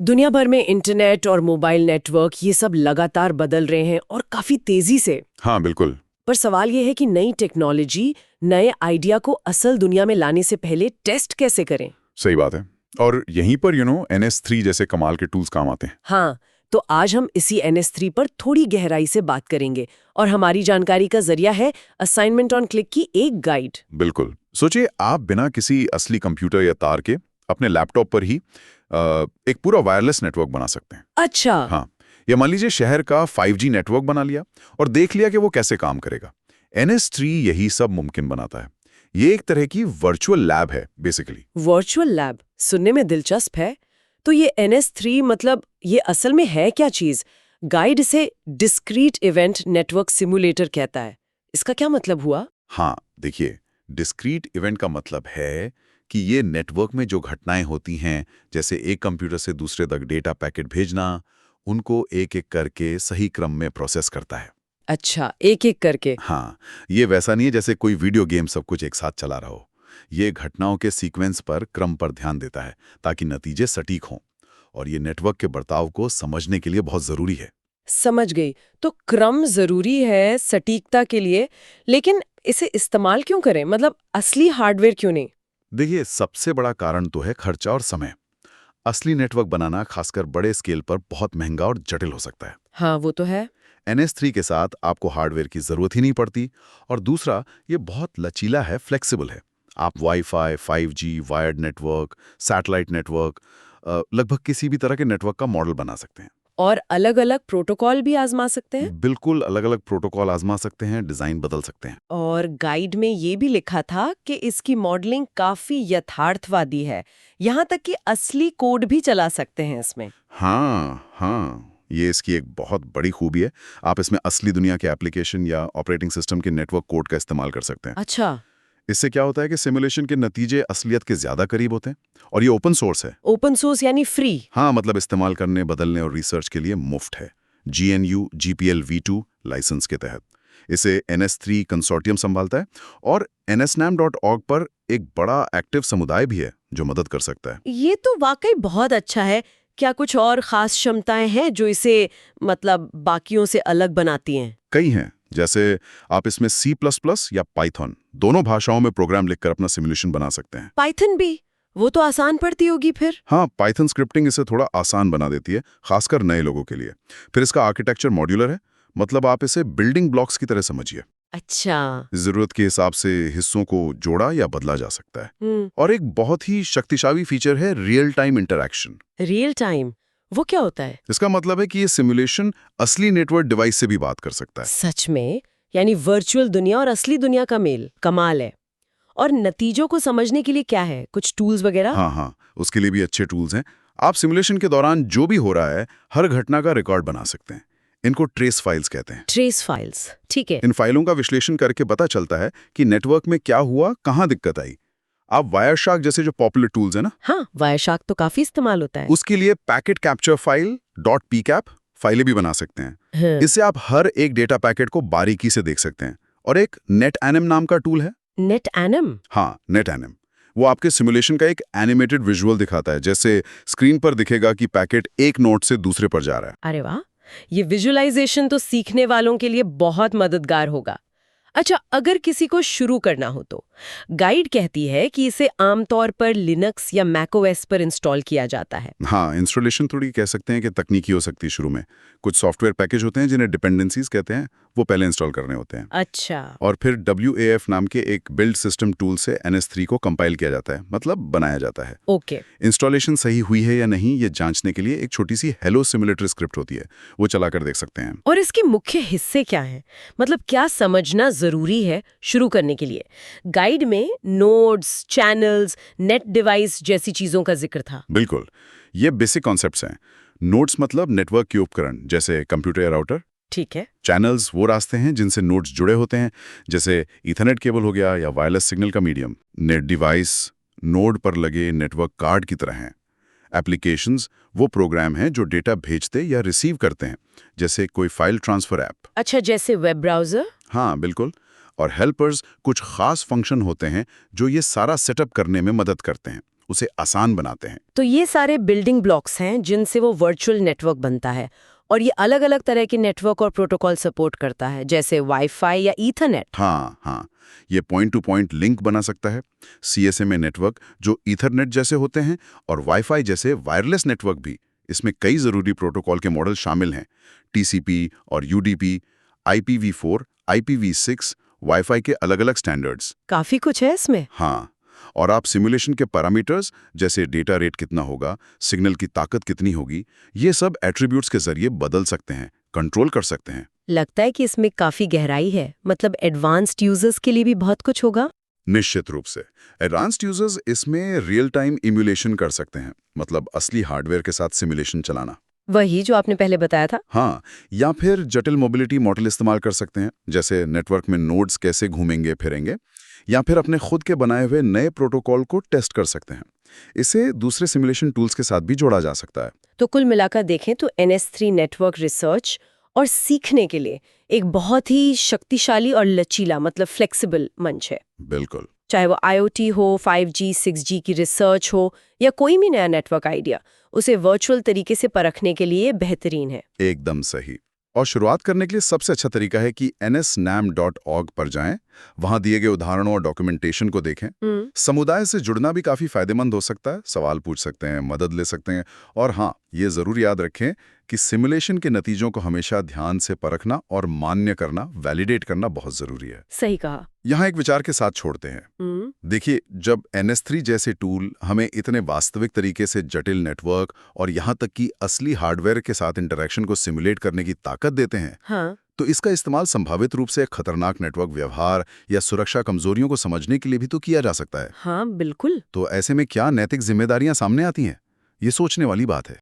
दुनिया भर में इंटरनेट और मोबाइल नेटवर्क ये सब लगातार बदल रहे हैं और काफी तेजी से। हाँ बिल्कुल। पर सवाल ये है कि नई टेक्नोलॉजी, नए आइडिया को असल दुनिया में लाने से पहले टेस्ट कैसे करें। सही बात है। और यहीं पर NS3 जैसे कमाल के टूल्स काम आते हैं। हाँ, तो आज हम इसी NS3 पर थोड़ी गहराई से बात करेंगे और हमारी जानकारी का जरिया है असाइनमेंट ऑन क्लिक की एक गाइड। बिल्कुल। सोचिए आप बिना किसी असली कंप्यूटर या तार के अपने लैपटॉप पर ही एक पूरा वायरलेस नेटवर्क बना सकते हैं। अच्छा। हाँ, या मान लीजिए शहर का 5G नेटवर्क बना लिया और देख लिया कि वो कैसे काम करेगा। NS3 यही सब मुमकिन बनाता है। ये एक तरह की वर्चुअल लैब है बेसिकली। वर्चुअल लैब सुनने में दिलचस्प है। तो ये NS3 मतलब ये असल में है क्या चीज? गाइड इसे डिस्क्रीट इवेंट नेटवर्क सिमुलेटर कहता है। इसका क्या मतलब हुआ? हाँ देखिए, डिस्क्रीट इवेंट का मतलब है कि ये नेटवर्क में जो घटनाएं होती हैं, जैसे एक कंप्यूटर से दूसरे तक डेटा पैकेट भेजना, उनको एक एक करके सही क्रम में प्रोसेस करता है। अच्छा, एक एक करके। हाँ, ये वैसा नहीं है जैसे कोई वीडियो गेम सब कुछ एक साथ चला रहा हो। ये घटनाओं के सीक्वेंस पर, क्रम पर ध्यान देता है ताकि नतीजे सटीक हों। और ये नेटवर्क के बर्ताव को समझने के लिए बहुत ज़रूरी है। समझ गई। तो क्रम जरूरी है सटीकता के लिए, लेकिन इसे इस्तेमाल क्यों करें? मतलब असली हार्डवेयर क्यों नहीं? देखिए, सबसे बड़ा कारण तो है खर्चा और समय। असली नेटवर्क बनाना खासकर बड़े स्केल पर बहुत महंगा और जटिल हो सकता है। हाँ, वो तो है। NS3 के साथ आपको हार्डवेयर की जरूरत ही नहीं पड़ती। और दूसरा, ये बहुत लचीला है, फ्लेक्सिबल है। आप wifi, 5G, wired network, satellite network, लगभग किसी भी तरह के नेटवर्क का मॉडल बना सकते हैं। और अलग-अलग प्रोटोकॉल भी आजमा सकते हैं? बिल्कुल अलग-अलग प्रोटोकॉल आजमा सकते हैं, डिजाइन बदल सकते हैं। और गाइड में ये भी लिखा था कि इसकी मॉडलिंग काफी यथार्थवादी है, यहाँ तक कि असली कोड भी चला सकते हैं इसमें। हाँ हाँ, ये इसकी एक बहुत बड़ी खूबी है। आप इसमें असली दुनिया के एप्लीकेशन या ऑपरेटिंग सिस्टम के नेटवर्क कोड का इस्तेमाल कर सकते हैं। अच्छा। इससे क्या होता है कि सिमुलेशन के नतीजे असलियत के ज्यादा करीब होते हैं। और ये ओपन सोर्स है। ओपन सोर्स यानी फ्री? हाँ, मतलब इस्तेमाल करने, बदलने और रिसर्च के लिए मुफ्त है। GNU GPL V2 लाइसेंस के तहत इसे NS3 कंसोर्टियम संभालता है। और nsnam.org पर एक बड़ा एक्टिव समुदाय भी है जो मदद कर सकता है। ये तो वाकई बहुत अच्छा है। क्या कुछ और खास क्षमताएं हैं जो इसे मतलब बाकियों से अलग बनाती हैं? कई हैं, जैसे आप इसमें C++ या पाइथन दोनों भाषाओं में प्रोग्राम लिखकर अपना सिमुलेशन बना सकते हैं। पाइथन भी? वो तो आसान पड़ती होगी फिर। हाँ, पाइथन स्क्रिप्टिंग इसे थोड़ा आसान बना देती है, खासकर नए लोगों के लिए। फिर इसका आर्किटेक्चर मॉड्यूलर है, मतलब आप इसे बिल्डिंग ब्लॉक्स की तरह समझिए। अच्छा। जरूरत के हिसाब से हिस्सों को जोड़ा या बदला जा सकता है। और एक बहुत ही शक्तिशाली फीचर है real time interaction. Real time वो क्या होता है? इसका मतलब है कि ये सिमुलेशन असली नेटवर्क डिवाइस से भी बात कर सकता है। सच में? यानी वर्चुअल दुनिया और असली दुनिया का मेल, कमाल है। और नतीजों को समझने के लिए क्या है, कुछ टूल्स वगैरह? हाँ हाँ, उसके लिए भी अच्छे टूल्स हैं। आप सिमुलेशन के दौरान जो भी हो रहा है, हर घटना का रिकॉर्ड बना सकते हैं। इनको ट्रेस फाइल्स कहते हैं। ट्रेस फाइल्स, ठीक है। इन फाइलों का विश्लेषण करके पता चलता है कि नेटवर्क में क्या हुआ, कहाँ दिक्कत आई। आप वायरशार्क जैसे जो पॉपुलर टूल्स है ना, हाँ, वायरशार्क तो काफी इस्तेमाल होता है। उसके लिए पैकेट कैप्चर फाइल .pcap फाइलें भी बना सकते हैं। हाँ। इससे आप हर एक डेटा पैकेट को बारीकी से देख सकते हैं। और एक NetAnim नाम का टूल है। NetAnim? हाँ, NetAnim। वो आपके सिमुलेशन का एक एनिमेटेड विजुअल दिखाता है, जैसे स्क्रीन पर दिखेगा कि पैकेट एक नोड से दूसरे पर जा रहा है। अरे वाह, ये विजुअलाइजेशन तो सीखने वालों के लिए बहुत मददगार होगा। अच्छा, अगर किसी को शुरू करना हो तो गाइड कहती है कि इसे आमतौर पर लिनक्स या macOS पर इंस्टॉल किया जाता है। हाँ, इंस्टॉलेशन थोड़ी कह सकते हैं कि तकनीकी हो सकती है शुरू में। कुछ सॉफ्टवेयर पैकेज होते हैं जिन्हें डिपेंडेंसीज कहते हैं, वो पहले इंस्टॉल करने होते हैं। अच्छा। और फिर WAF नाम के एक बिल्ड सिस्टम टूल से NS3 को कंपाइल किया जाता है, मतलब बनाया जाता है। ओके। इंस्टॉलेशन सही हुई है या नहीं ये जांचने के लिए एक छोटी सी हेलो सिमुलेटर स्क्रिप्ट होती है, वो चलाकर देख सकते हैं। और इसके मुख्य हिस्से क्या हैं? मतलब क्या समझना जरूरी है शुरू करने के लिए? गाइड में नोड्स, चैनल्स, नेट डिवाइस जैसी चीजों का जिक्र था। बिल्कुल, ये बेसिक कॉन्सेप्ट्स हैं। नोड्स मतलब नेटवर्क के उपकरण, जैसे कंप्यूटर या राउटर। ठीक है। चैनल्स वो रास्ते हैं जिनसे नोड्स जुड़े होते हैं, जैसे ईथरनेट केबल हो गया या वायरलेस सिग्नल का मीडियम। नेट डिवाइस नोड पर लगे नेटवर्क कार्ड की तरह हैं। एप्लीकेशंस वो प्रोग्राम हैं जो डेटा भेजते या रिसीव करते हैं, जैसे कोई फाइल ट्रांसफर ऐप। अच्छा, जैसे वेब ब्राउजर? हाँ बिल्कुल। और हेल्पर्स कुछ खास फंक्शन होते हैं जो ये सारा सेटअप करने में मदद करते हैं। उसे आसान बनाते हैं। तो ये सारे बिल्डिंग ब्लॉक्स हैं जिनसे वो वर्चुअल नेटवर्क बनता है, और ये अलग-अलग तरह के नेटवर्क और प्रोटोकॉल सपोर्ट करता है, जैसे वाईफाई या ईथरनेट। हाँ हाँ, ये पॉइंट टू पॉइंट लिंक बना सकता है। सीएसएमए नेटवर्क जो ईथरनेट जैसे होते हैं और वाईफाई जैसे वायरलेस नेटवर्क भी, इसमें कई ज़रूरी प्रोटोकॉल के मॉडल शामिल हैं। टीसीपी और यूडीपी, IPv4, IPv6, वाईफाई के अलग-अलग स्टैंडर्ड्स। काफी कुछ है इसमें। हाँ, और आप सिमुलेशन के पैरामीटर्स जैसे डेटा रेट कितना होगा, सिग्नल की ताकत कितनी होगी, ये सब एट्रीब्यूट्स के जरिए बदल सकते हैं, कंट्रोल कर सकते हैं। लगता है कि इसमें काफी गहराई है, मतलब एडवांस्ड यूजर्स के लिए भी बहुत कुछ होगा। निश्चित रूप से एडवांस्ड यूजर्स इसमें रियल टाइम इम्यूलेशन कर सकते हैं, मतलब असली हार्डवेयर के साथ सिमुलेशन चलाना। वही जो आपने पहले बताया था। हाँ, या फिर जटिल मोबिलिटी मॉडल इस्तेमाल कर सकते हैं, जैसे नेटवर्क में नोड्स कैसे घूमेंगे फिरेंगे, या फिर अपने खुद के बनाए हुए नए प्रोटोकॉल को टेस्ट कर सकते हैं। इसे दूसरे सिमुलेशन टूल्स के साथ भी जोड़ा जा सकता है। तो कुल मिलाकर देखें तो NS3 नेटवर्क रिसर्च और सीखने के लिए एक बहुत ही शक्तिशाली और लचीला, मतलब फ्लेक्सिबल मंच है। बिल्कुल। चाहे वो IoT हो, 5G, 6G की रिसर्च हो, या कोई भी नया नेटवर्क आइडिया, उसे वर्चुअल तरीके से परखने के लिए बेहतरीन है। एकदम सही। और शुरुआत करने के लिए सबसे अच्छा तरीका है कि nsnam.org पर जाएं, वहां दिए गए उदाहरणों और डॉक्यूमेंटेशन को देखें। समुदाय से जुड़ना भी काफी फायदेमंद हो सकता है, सवाल पूछ सकते हैं, मदद ले सकते हैं। और हाँ, ये जरूर याद रखें कि सिमुलेशन के नतीजों को हमेशा ध्यान से परखना और मान्य करना, वैलिडेट करना बहुत जरूरी है। सही कहा। यहाँ एक विचार के साथ छोड़ते हैं। देखिए, जब NS3 जैसे टूल हमें इतने वास्तविक तरीके से जटिल नेटवर्क और यहाँ तक कि असली हार्डवेयर के साथ इंटरैक्शन को सिमुलेट करने की ताकत देते हैं, हाँ। तो इसका इस्तेमाल संभावित रूप से खतरनाक नेटवर्क व्यवहार या सुरक्षा कमजोरियों को समझने के लिए भी तो किया जा सकता है। हाँ, बिल्कुल। तो ऐसे में क्या नैतिक जिम्मेदारियां सामने आती हैं? ये सोचने वाली बात है।